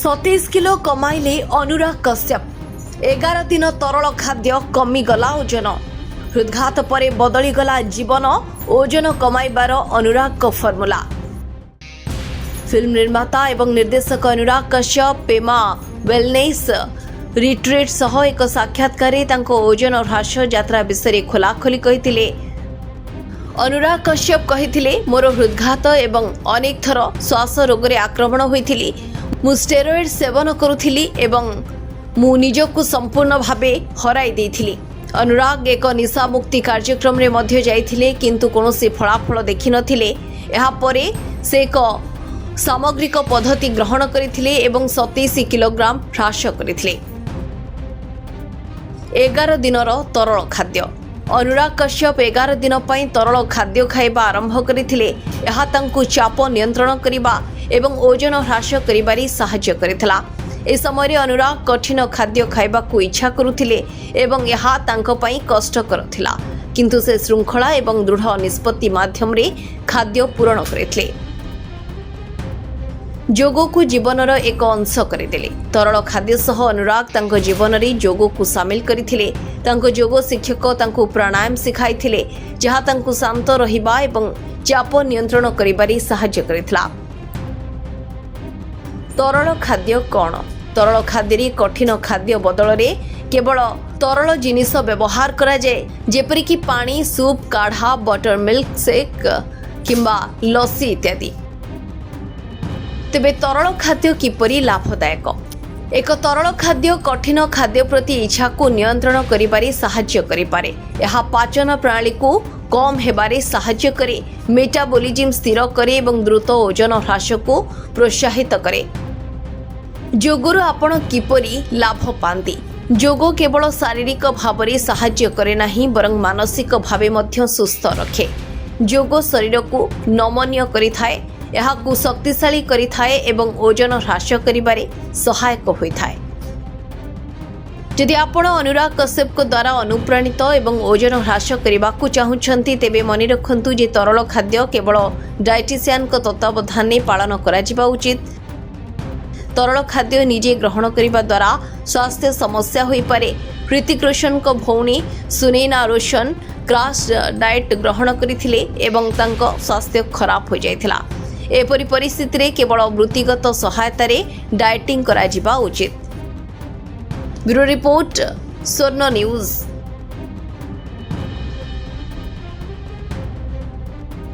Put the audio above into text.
27 kilo कमाइले Anurag Kashyap 11 दिन तरल खाद्य कमिगला ओजन हृदघात पर बदलीगला जीवन ओजन कमाइबार अनुराग को फर्मुला। फिल्म निर्माता एवं निर्देशक अनुराग कश्यप पेमा वेलनेस रिट्रीट सह एक साक्षात्कार तांको ओजन ह्रास यात्रा विषय खोलाखोली कहिथिले। अनुराग कश्यप कहिथिले मोर हृदघात एवं अनेक थर श्वास रोग रे आक्रमण होइथिली। मु स्टेरॉइड सेवन करुथिली एवं मु निजको संपूर्ण भावे हराई देथिली। अनुराग एक निशा मुक्ति कार्यक्रम रे मध्य जाइथिले किंतु कोनोसी फलाफल देखि नथिले। एहा परे से एक सामग्रिक पद्धति ग्रहण करिथिले एवं 27 किलोग्राम ह्रास करिथिले। 11 दिनर तरल खाद्य अनुराग कश्यप 11 दिन पई तरल खाद्य खाइबा आरंभ करिथिले। एहा तांकु चाप नियंत्रण करिबा एवं ओजन ह्रास करिबारी सहाय्य करिथिला। ए समय अनुराग कठिन खाद्य खाइबा को इच्छा करुथिले एवं यहा तांको पई कष्टकर थिला किंतु से श्रृंखला एवं दृढ़ निष्पत्ति माध्यम रे खाद्य पूरण करिथिले। जोगो को जीवनर एक अंश करदेले। तरल खाद्य सह अनुराग तांको जीवन रे जोगो को शामिल करिथिले। तांको जोगो शिक्षक तांको प्राणायाम सिखाइथिले जहा तांको शांत रहिबा एवं चाप नियंत्रण करिबारी सहाय्य करिथिला। तरल खाद्य कौन? तरल खाद्य रे कठिन खाद्य बदल रे केवल तरल जिनिस व्यवहार करा जाए जेपरिक पानी, सूप, काढ़ा, बटर मिल्क शेक किंबा लस्सी इत्यादि। तेबे तरल खाद्य किपरि लाभदायक? एक तरल खाद्य कठिन खाद्य प्रति इच्छा को नियंत्रण करिबारे सहाय्य करिपारे। यह पाचन प्रणाली को कम हेबारे सहाय्य करे, मेटाबॉलिज्म स्थिर करे एवं द्रुत ओजन ह्रास को प्रोत्साहित करे। जोगरु आपण किपरि लाभ पांती? जोग केवल शारीरिक भावरे सहाय्य करे नाही बरं मानसिक भावे मध्य सुस्थ रखे। जोग शरीर को नमनीय करिथाए, यहाकू शक्तिशाली करिथाए एवं ओजन ह्रास करिबारे सहायक होइथाए। जदि आपण अनुराग कश्यप को द्वारा अनुप्राणित एवं ओजन ह्रास करने को चाहूछंती तेबे मने रखंतु जे तरल खाद्य केवल डायटिशियन को तत्वावधान में पालन करा जिबा उचित। तरल खाद्य निजे ग्रहण करने द्वारा स्वास्थ्य समस्या होई पारे। ऋतिक रोशन को भौणी सुनैना रोशन क्रैश डाएट ग्रहण करथिले एवं तांको स्वास्थ्य खराब हो जायथिला। एपरि परिस्थिति रे केवल वृत्तिगत सहायता रे डाएटिंग करा जिबा उचित। ब्यूरो रिपोर्ट स्वर्ण न्यूज।